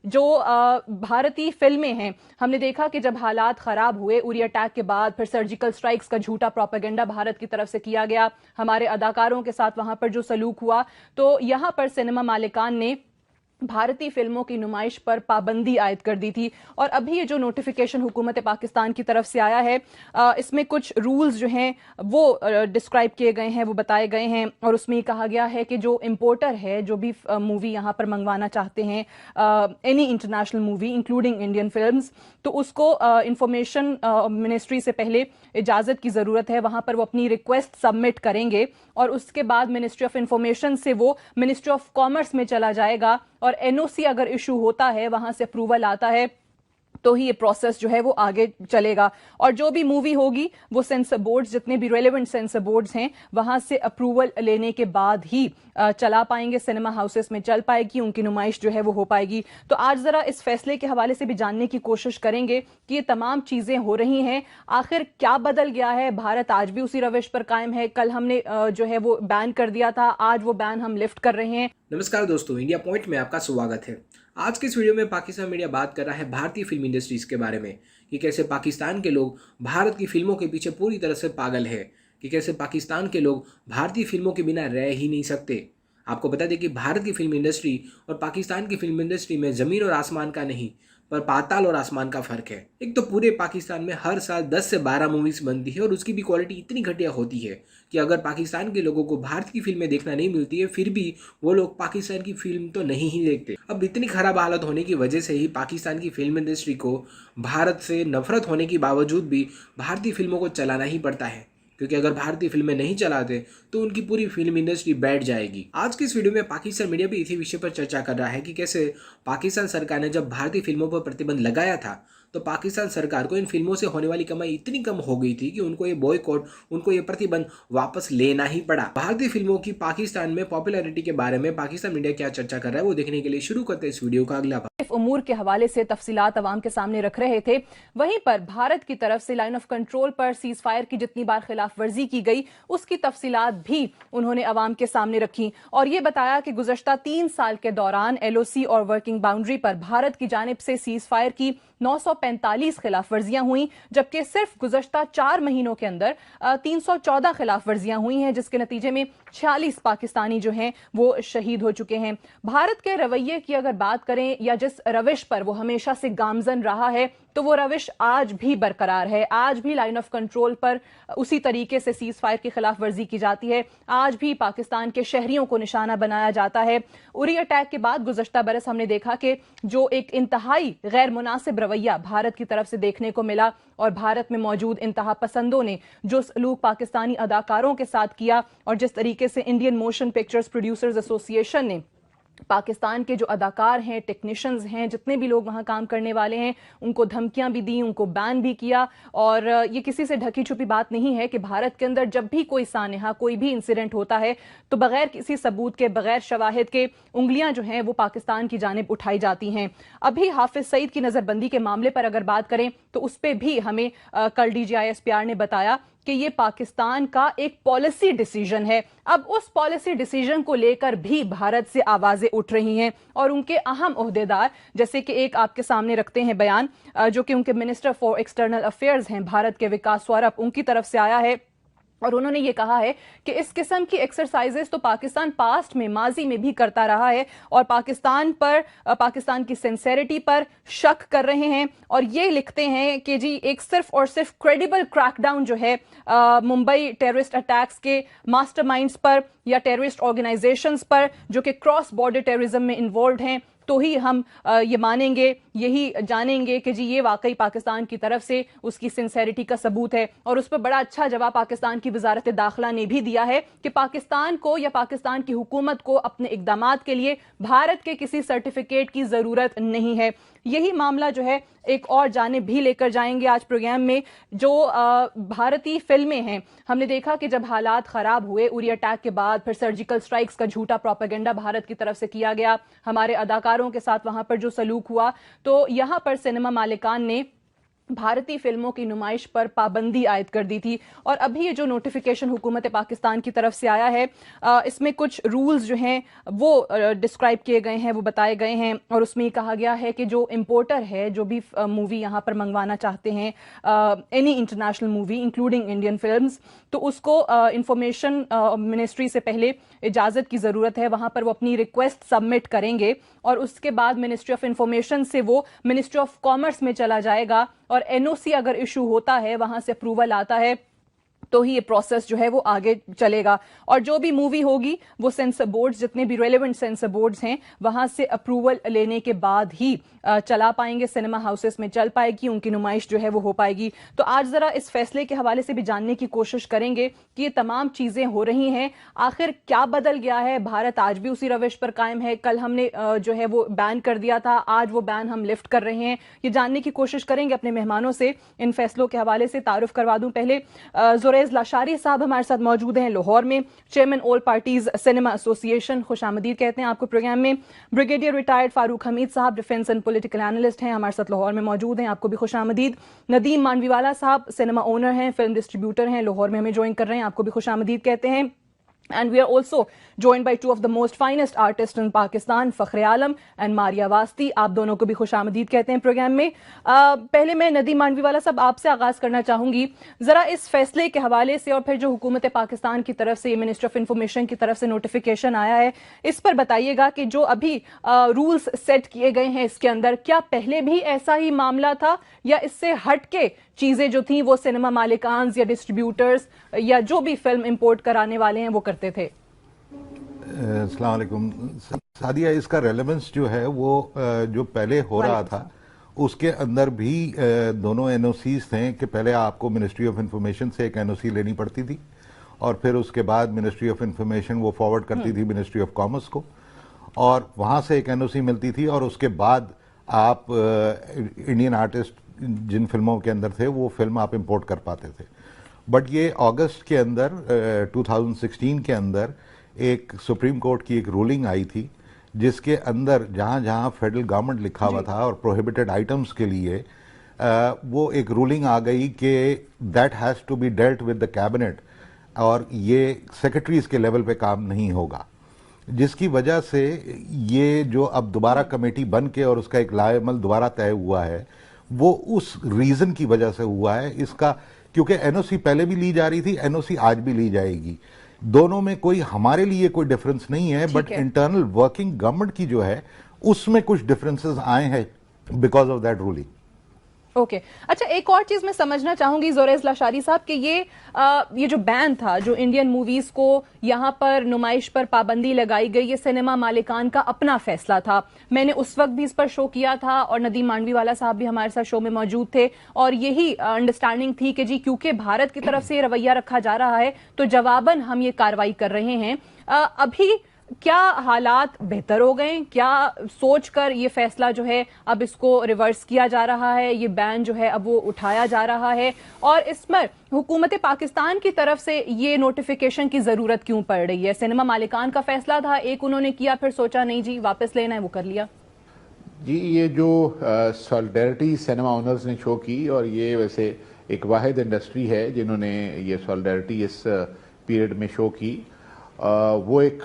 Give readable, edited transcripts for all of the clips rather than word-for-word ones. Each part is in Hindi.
जो भारतीय फिल्में हैं, हमने देखा कि जब हालात खराब हुए उरी अटैक के बाद, फिर सर्जिकल स्ट्राइक्स का झूठा प्रोपेगेंडा भारत की तरफ से किया गया, हमारे अदाकारों के साथ वहां पर जो सलूक हुआ, तो यहां पर सिनेमा मालिकान ने भारतीय फिल्मों की नुमाइश पर पाबंदी आयद कर दी थी। और अभी ये जो नोटिफिकेशन हुकूमत पाकिस्तान की तरफ से आया है, इसमें कुछ रूल्स जो हैं वो डिस्क्राइब किए गए हैं, वो बताए गए हैं। और उसमें ये कहा गया है कि जो इम्पोर्टर है, जो भी मूवी यहाँ पर मंगवाना चाहते हैं, any international movie including Indian films, तो उसको इंफॉर्मेशन मिनिस्ट्री से पहले इजाज़त की ज़रूरत है। वहाँ पर वो अपनी रिक्वेस्ट सबमिट करेंगे और उसके बाद मिनिस्ट्री ऑफ इंफॉर्मेशन से वो मिनिस्ट्री ऑफ कॉमर्स में चला जाएगा और एनओसी अगर इशू होता है, वहां से अप्रूवल आता है, तो ही ये प्रोसेस जो है वो आगे चलेगा। और जो भी मूवी होगी वो सेंसर बोर्ड्स, जितने भी रेलेवेंट सेंसर बोर्ड्स हैं, वहां से अप्रूवल लेने के बाद ही चला पाएंगे, सिनेमा हाउसेस में चल पाएगी, उनकी नुमाइश जो है वो हो पाएगी। तो आज जरा इस फैसले के हवाले से भी जानने की कोशिश करेंगे कि ये तमाम चीजें हो रही हैं, आखिर क्या बदल गया है। भारत आज भी उसी रविश पर कायम है, कल हमने जो है वो बैन कर दिया था, आज वो बैन हम लिफ्ट कर रहे हैं। नमस्कार दोस्तों, इंडिया पॉइंट में आपका स्वागत है। आज के इस वीडियो में पाकिस्तान मीडिया बात कर रहा है भारतीय फिल्म इंडस्ट्रीज के बारे में, कि कैसे पाकिस्तान के लोग भारत की फिल्मों के पीछे पूरी तरह से पागल है, कि कैसे पाकिस्तान के लोग भारतीय फिल्मों के बिना रह ही नहीं सकते। आपको बता दें कि भारत की फिल्म इंडस्ट्री और पाकिस्तान की फिल्म इंडस्ट्री में ज़मीन और आसमान का नहीं, पर पाताल और आसमान का फ़र्क है। एक तो पूरे पाकिस्तान में हर साल 10 से 12 मूवीज़ बनती है और उसकी भी क्वालिटी इतनी घटिया होती है कि अगर पाकिस्तान के लोगों को भारत की फिल्में देखना नहीं मिलती है, फिर भी वो लोग पाकिस्तान की फिल्म तो नहीं ही देखते। अब इतनी ख़राब हालत होने की वजह से ही पाकिस्तान की फिल्म इंडस्ट्री को भारत से नफरत होने के बावजूद भी भारतीय फिल्मों को चलाना ही पड़ता है, क्योंकि अगर भारतीय फिल्में नहीं चलाते तो उनकी पूरी फिल्म इंडस्ट्री बैठ जाएगी। आज की इस वीडियो में पाकिस्तान मीडिया भी इसी विषय पर चर्चा कर रहा है कि कैसे पाकिस्तान सरकार ने जब भारतीय फिल्मों पर प्रतिबंध लगाया था, तो पाकिस्तान सरकार को इन फिल्मों से होने वाली कमाई इतनी कम हो गई थी कि उनको ये बॉयकॉट, उनको ये प्रतिबंध वापस लेना ही पड़ा। भारतीय फिल्मों की पाकिस्तान में पॉपुलैरिटी के बारे में पाकिस्तान मीडिया क्या चर्चा कर रहा है, वो देखने के लिए शुरू करते हैं इस वीडियो का अगला भाग। उमूर के हवाले से तफसीलात अवाम के सामने रख रहे थे। वहीं पर भारत की तरफ से लाइन ऑफ कंट्रोल पर सीज फायर की जितनी बार खिलाफ वर्जी की गई, उसकी तफसीलात भी उन्होंने अवाम के सामने रखी और ये बताया कि गुज़श्ता 3 साल के दौरान एलओसी और वर्किंग बाउंड्री पर भारत की जानिब से सीज फायर की 945 खिलाफ वर्जियां हुई, जबकि सिर्फ गुज़श्ता 4 महीनों के अंदर 314 खिलाफ वर्जियां हुई हैं, जिसके नतीजे में 46 पाकिस्तानी जो हैं वो शहीद हो चुके हैं। भारत के रवैये की अगर बात करें या जिस रविश पर वो हमेशा से गामजन रहा है, तो वो रविश आज भी बरकरार है। आज भी लाइन ऑफ कंट्रोल पर उसी तरीके से सीज फायर की खिलाफ वर्जी की जाती है। आज भी पाकिस्तान के शहरियों को निशाना बनाया जाता है। उरी अटैक के बाद गुज़श्ता बरस हमने देखा कि जो एक इंतहाई गैर मुनासिब रवैया भारत की तरफ से देखने को मिला और भारत में मौजूद इंतहा पसंदों ने जो सलूक पाकिस्तानी अदाकारों के साथ किया, और जिस तरीके से Indian motion pictures producers association ने पाकिस्तान के जो अदाकार हैं, टेक्नीशियंस हैं, जितने भी लोग वहां काम करने वाले हैं, उनको धमकियां भी दी, उनको बैन भी किया। और ये किसी से ढकी छुपी बात नहीं है कि भारत के अंदर जब भी कोई सानेहा, कोई भी इंसिडेंट होता है, तो बगैर किसी सबूत के, बगैर शवाहिद के उंगलियां जो हैं वो पाकिस्तान की जानिब उठाई जाती हैं। अभी हाफिज सईद की नजरबंदी के मामले पर अगर बात करें तो उस पर भी हमें कल DGISPR ने बताया कि ये पाकिस्तान का एक पॉलिसी डिसीजन है। अब उस पॉलिसी डिसीजन को लेकर भी भारत से आवाजें उठ रही हैं और उनके अहम ओहदेदार, जैसे कि एक आपके सामने रखते हैं बयान जो कि उनके मिनिस्टर फॉर एक्सटर्नल अफेयर्स हैं भारत के, विकास स्वरूप, उनकी तरफ से आया है। और उन्होंने ये कहा है कि इस किस्म की एक्सरसाइजेस तो पाकिस्तान पास्ट में, माजी में भी करता रहा है और पाकिस्तान पर, पाकिस्तान की सिंसेरिटी पर शक कर रहे हैं। और ये लिखते हैं कि जी एक सिर्फ और सिर्फ क्रेडिबल क्रैकडाउन जो है मुंबई टेररिस्ट अटैक्स के मास्टरमाइंड्स पर या टेररिस्ट ऑर्गेनाइजेशंस पर जो कि क्रॉस बॉर्डर टेररिज्म में इन्वॉल्व हैं, तो ही हम ये मानेंगे, यही जानेंगे कि जी ये वाकई पाकिस्तान की तरफ से उसकी सिंसेरिटी का सबूत है। और उस पर बड़ा अच्छा जवाब पाकिस्तान की वजारत दाखिला ने भी दिया है कि पाकिस्तान को या पाकिस्तान की हुकूमत को अपने इकदामात के लिए भारत के किसी सर्टिफिकेट की जरूरत नहीं है। यही मामला जो है एक और जानिब भी लेकर जाएंगे आज प्रोग्राम में। जो भारतीय फिल्में हैं, हमने देखा कि जब हालात खराब हुए उरी अटैक के बाद, फिर सर्जिकल स्ट्राइक्स का झूठा प्रोपेगेंडा भारत की तरफ से किया गया, हमारे अदाकारों के साथ वहां पर जो सलूक हुआ, तो यहां पर सिनेमा मालिकान ने भारतीय फिल्मों की नुमाइश पर पाबंदी आयद कर दी थी। और अभी ये जो नोटिफिकेशन हुकूमत पाकिस्तान की तरफ से आया है, इसमें कुछ रूल्स जो हैं वो डिस्क्राइब किए गए हैं, वो बताए गए हैं। और उसमें ये कहा गया है कि जो इम्पोर्टर है, जो भी मूवी यहाँ पर मंगवाना चाहते हैं, any international movie including Indian films, तो उसको इंफॉर्मेशन मिनिस्ट्री से पहले इजाज़त की ज़रूरत है। वहाँ पर वो अपनी रिक्वेस्ट सबमिट करेंगे और उसके बाद मिनिस्ट्री ऑफ इंफॉर्मेशन से वो मिनिस्ट्री ऑफ कॉमर्स में चला जाएगा और एनओसी अगर इशू होता है, वहां से अप्रूवल आता है, तो ही ये प्रोसेस जो है वो आगे चलेगा। और जो भी मूवी होगी वो सेंसर बोर्ड्स, जितने भी रेलेवेंट सेंसर बोर्ड्स हैं, वहां से अप्रूवल लेने के बाद ही चला पाएंगे, सिनेमा हाउसेस में चल पाएगी, उनकी नुमाइश जो है वो हो पाएगी। तो आज जरा इस फैसले के हवाले से भी जानने की कोशिश करेंगे कि ये तमाम चीजें हो रही हैं, आखिर क्या बदल गया है। भारत आज भी उसी रविश पर कायम है, कल हमने जो है वो बैन कर दिया था, आज वो बैन हम लिफ्ट कर रहे हैं। ये जानने की कोशिश करेंगे अपने मेहमानों से। इन फैसलों के हवाले से तारुफ करवा दूं पहले, जुरैज लाशारी साहब हमारे साथ मौजूद हैं लाहौर में, chairman all parties cinema association, खुशामदीद कहते हैं आपको प्रोग्राम में। ब्रिगेडियर रिटायर्ड फारूक हमीद साहब डिफेंस एंड पॉलिटिकल एनालिस्ट हैं, हमारे साथ लाहौर में मौजूद हैं, आपको भी खुशामदीद। नदीम मांडवीवाला साहब सिनेमा ओनर हैं, फिल्म डिस्ट्रीब्यूटर हैं, लाहौर में हमें ज्वाइन कर रहे हैं, आपको भी खुशामदीद कहते हैं। And we are also joined by two of the most finest artists in Pakistan, Fakhre Alam and Maria वास्ती। आप दोनों को भी खुशामदीद कहते हैं प्रोग्राम में। पहले मैं नदीम मांडवीवाला साहब आपसे आगाज करना चाहूंगी, जरा इस फैसले के हवाले से और फिर जो हुकूमत पाकिस्तान की तरफ से, मिनिस्ट्री ऑफ इंफॉर्मेशन की तरफ से नोटिफिकेशन आया है, इस पर बताइएगा कि जो अभी रूल्स सेट किए गए हैं इसके अंदर, क्या पहले भी ऐसा ही मामला था या इससे हट के चीजें जो थी वो सिनेमा मालिकान या डिस्ट्रीब्यूटर्स या जो भी फिल्म इंपोर्ट कराने वाले हैं वो करते थे? अस्सलाम वालेकुम सादिया, इसका रेलेवेंस जो है वो जो पहले हो रहा था उसके अंदर भी दोनों एनओसीज थे कि पहले आपको मिनिस्ट्री ऑफ इंफॉर्मेशन से एक एनओसी लेनी पड़ती थी और फिर उसके बाद मिनिस्ट्री ऑफ इंफॉर्मेशन वो फॉरवर्ड करती थी मिनिस्ट्री ऑफ कॉमर्स को और वहाँ से एक एनओसी मिलती थी और उसके बाद आप इंडियन आर्टिस्ट जिन फिल्मों के अंदर थे वो फिल्म आप इंपोर्ट कर पाते थे। बट ये अगस्त के अंदर 2016 के अंदर एक सुप्रीम कोर्ट की एक रूलिंग आई थी जिसके अंदर जहाँ जहाँ फेडरल गवर्नमेंट लिखा हुआ था और प्रोहिबिटेड आइटम्स के लिए वो एक रूलिंग आ गई कि that has to be dealt with the cabinet और ये सेक्रेटरीज के लेवल पे काम नहीं होगा, जिसकी वजह से ये जो अब दोबारा कमेटी बन के और उसका एक लाएमल दोबारा तय हुआ है वो उस रीजन की वजह से हुआ है इसका, क्योंकि एनओसी पहले भी ली जा रही थी, एनओसी आज भी ली जाएगी, दोनों में कोई हमारे लिए कोई डिफरेंस नहीं है, बट इंटरनल वर्किंग गवर्नमेंट की जो है उसमें कुछ डिफरेंसेस आए हैं because of that ruling. Okay अच्छा, एक और चीज मैं समझना चाहूंगी जुरैज लाशारी साहब कि ये जो बैन था, जो इंडियन मूवीज को यहां पर नुमाइश पर पाबंदी लगाई गई, ये सिनेमा मालिकान का अपना फैसला था। मैंने उस वक्त भी इस पर शो किया था और नदीम मांडवीवाला साहब भी हमारे साथ शो में मौजूद थे और यही अंडरस्टैंडिंग थी कि जी क्योंकि भारत की तरफ से ये रवैया रखा जा रहा है तो जवाबन हम ये कार्रवाई कर रहे हैं। अभी क्या हालात बेहतर हो गए? क्या सोचकर ये फैसला जो है अब इसको रिवर्स किया जा रहा है, ये बैन जो है अब वो उठाया जा रहा है? और इस पर हुकूमत पाकिस्तान की तरफ से ये नोटिफिकेशन की जरूरत क्यों पड़ रही है? सिनेमा मालिकान का फैसला था, एक उन्होंने किया, फिर सोचा नहीं जी वापस लेना है, वो कर लिया। जी, ये जो सॉलिडेरिटी सिनेमा ओनर्स ने शो की, और ये वैसे एक वाहिद इंडस्ट्री है जिन्होंने ये सॉलिडेरिटी इस पीरियड में शो की। वो एक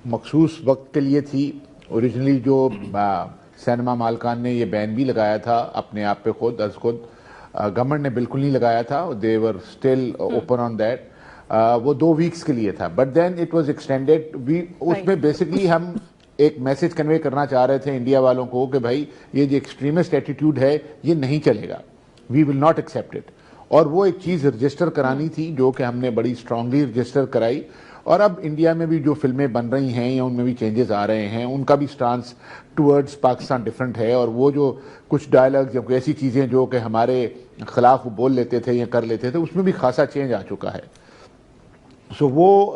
मखसूस वक्त के लिए थी। ओरिजिनली जो सिनेमा मालिकान ने ये बैन भी लगाया था अपने आप पे खुद गवर्नमेंट ने बिल्कुल नहीं लगाया था, they were still open on that. वो 2 वीक्स के लिए था, but then it was extended. उसमें बेसिकली हम एक मैसेज कन्वे करना चाह रहे थे इंडिया वालों को कि भाई ये जो एक्सट्रीमिस्ट एटीट्यूड है ये नहीं चलेगा, we will not accept it. और वो एक चीज़ रजिस्टर करानी थी जो कि हमने बड़ी स्ट्रांगली रजिस्टर कराई। और अब इंडिया में भी जो फिल्में बन रही हैं या उनमें भी चेंजेस आ रहे हैं, उनका भी स्टांस टूवर्ड्स पाकिस्तान डिफरेंट है। और वो जो कुछ डायलॉग्स या कोई ऐसी चीज़ें जो कि हमारे खिलाफ बोल लेते थे या कर लेते थे, उसमें भी खासा चेंज आ चुका है। सो वो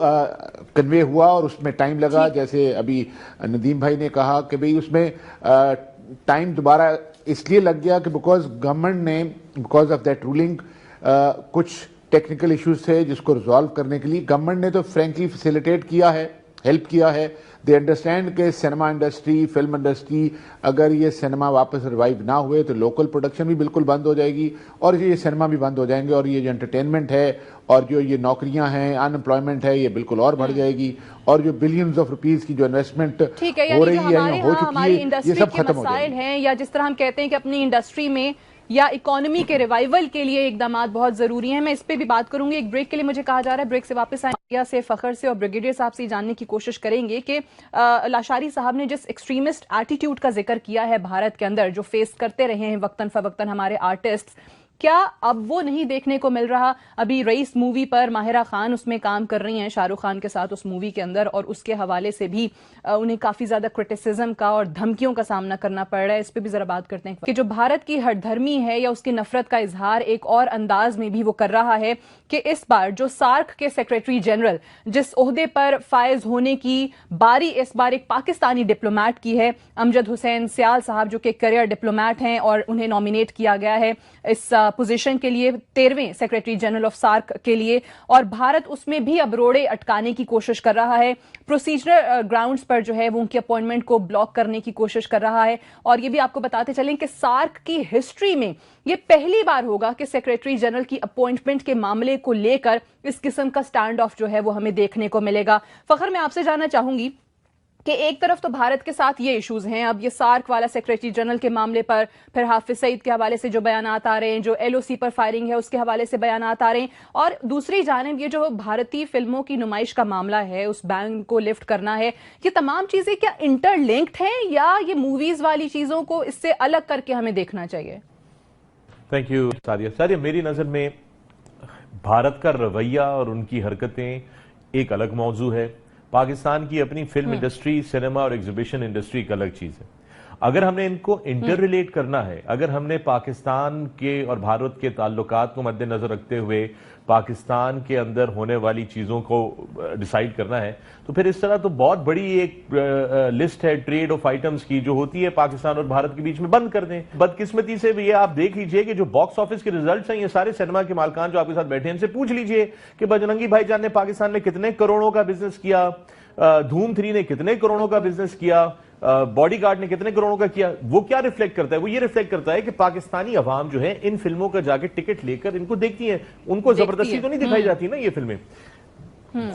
कन्वे हुआ और उसमें टाइम लगा। जैसे अभी नदीम भाई ने कहा कि भाई उसमें टाइम दोबारा इसलिए लग गया कि बिकॉज गवर्नमेंट ने बिकॉज ऑफ दैट रूलिंग कुछ टेक्निकल इश्यूज थे जिसको रिजॉल्व करने के लिए गवर्नमेंट ने तो फ्रेंकली फैसिलिटेट किया है हेल्प किया है। दे अंडरस्टैंड के सिनेमा इंडस्ट्री, फिल्म इंडस्ट्री, अगर ये सिनेमा वापस रिवाइव ना हुए तो लोकल प्रोडक्शन भी बिल्कुल बंद हो जाएगी और ये सिनेमा भी बंद हो जाएंगे, और ये जो एंटरटेनमेंट है और जो ये नौकरियां हैं, अनएम्प्लॉयमेंट है, ये बिल्कुल और बढ़ जाएगी, और जो बिलियंस ऑफ रुपीस की जो इन्वेस्टमेंट हो रही है या हो चुकी है, ये सब खत्म हो जाएगी। या जिस तरह हम कहते हैं कि अपनी इंडस्ट्री में या इकोनॉमी के रिवाइवल के लिए इकदामात बहुत जरूरी हैं, मैं इस पे भी बात करूंगी। एक ब्रेक के लिए मुझे कहा जा रहा है, ब्रेक से वापस आए से फखर से और ब्रिगेडियर साहब से जानने की कोशिश करेंगे कि लाशारी साहब ने जिस एक्सट्रीमिस्ट एटीट्यूड का जिक्र किया है भारत के अंदर, जो फेस करते रहे हैं वक्तन फवक्तन हमारे आर्टिस्ट, क्या अब वो नहीं देखने को मिल रहा? अभी रईस मूवी पर माहिरा खान उसमें काम कर रही हैं शाहरुख खान के साथ उस मूवी के अंदर, और उसके हवाले से भी उन्हें काफी ज्यादा क्रिटिसिज्म का और धमकियों का सामना करना पड़ रहा है। इस पे भी जरा बात करते हैं कि जो भारत की हरधर्मी है या उसकी नफरत का इजहार एक और अंदाज में भी वो कर रहा है कि इस बार जो सार्क के सेक्रेटरी जनरल जिस ओहदे पर फायज होने की बारी इस बार एक पाकिस्तानी डिप्लोमैट की है, अमजद हुसैन सियाल साहब, जो कि करियर डिप्लोमैट हैं और उन्हें नॉमिनेट किया गया है इस पोजीशन के लिए 13वें सेक्रेटरी जनरल ऑफ सार्क के लिए, और भारत उसमें भी अब रोड़े अटकाने की कोशिश कर रहा है। प्रोसीजरल ग्राउंड्स पर जो है वो उनकी अपॉइंटमेंट को ब्लॉक करने की कोशिश कर रहा है। और ये भी आपको बताते चलें कि सार्क की हिस्ट्री में ये पहली बार होगा कि सेक्रेटरी जनरल की अपॉइंटमेंट के मामले को लेकर इस किस्म का स्टैंड ऑफ जो है वो हमें देखने को मिलेगा। फखर, मैं आपसे जानना चाहूंगी कि एक तरफ तो भारत के साथ ये इश्यूज हैं, अब ये सार्क वाला सेक्रेटरी जनरल के मामले पर, फिर हाफिज सईद के हवाले से जो बयानात आ रहे हैं, जो एलओसी पर फायरिंग है उसके हवाले से बयानात आ रहे हैं, और दूसरी जानिब ये जो भारतीय फिल्मों की नुमाइश का मामला है, उस बैन को लिफ्ट करना है, ये तमाम चीजें क्या इंटरलिंक्ड हैं या ये मूवीज वाली चीजों को इससे अलग करके हमें देखना चाहिए? थैंक यू सादिया, मेरी नजर में भारत का रवैया और उनकी हरकतें एक अलग मौजू है। पाकिस्तान की अपनी फिल्म इंडस्ट्री, सिनेमा और एग्जीबिशन इंडस्ट्री एक अलग चीज है। अगर हमने इनको इंटर रिलेट करना है, अगर हमने पाकिस्तान के और भारत के ताल्लुकात को मद्देनजर रखते हुए पाकिस्तान के अंदर होने वाली चीजों को डिसाइड करना है, तो फिर इस तरह तो बहुत बड़ी एक लिस्ट है ट्रेड ऑफ आइटम्स की जो होती है पाकिस्तान और भारत के बीच में, बंद कर दें। बदकिस्मती से ये आप देख लीजिए कि जो बॉक्स ऑफिस के रिजल्ट्स हैं, ये सारे सिनेमा के मालकान जो आपके साथ बैठे हैं, इनसे पूछ लीजिए कि बजरंगी भाईजान ने पाकिस्तान में कितने करोड़ों का बिजनेस किया, धूम 3 ने कितने करोड़ों का बिजनेस किया, बॉडीगार्ड ने कितने करोड़ों का किया। वो क्या रिफ्लेक्ट करता है? वो ये रिफ्लेक्ट करता है कि पाकिस्तानी अवाम जो है इन फिल्मों का जाके टिकट लेकर इनको देखती है। उनको जबरदस्ती तो नहीं दिखाई जाती ना ये फिल्में,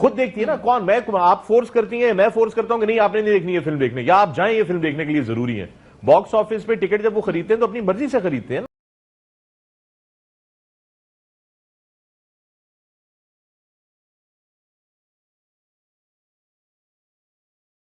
खुद देखती है ना। कौन? आप फोर्स करती हैं, मैं फोर्स करता हूं कि नहीं आपने नहीं देखनी है फिल्म देखने, या आप जाएं ये फिल्म देखने के लिए जरूरी है। बॉक्स ऑफिस पे टिकट जब वो खरीदते हैं तो अपनी मर्जी से खरीदते हैं।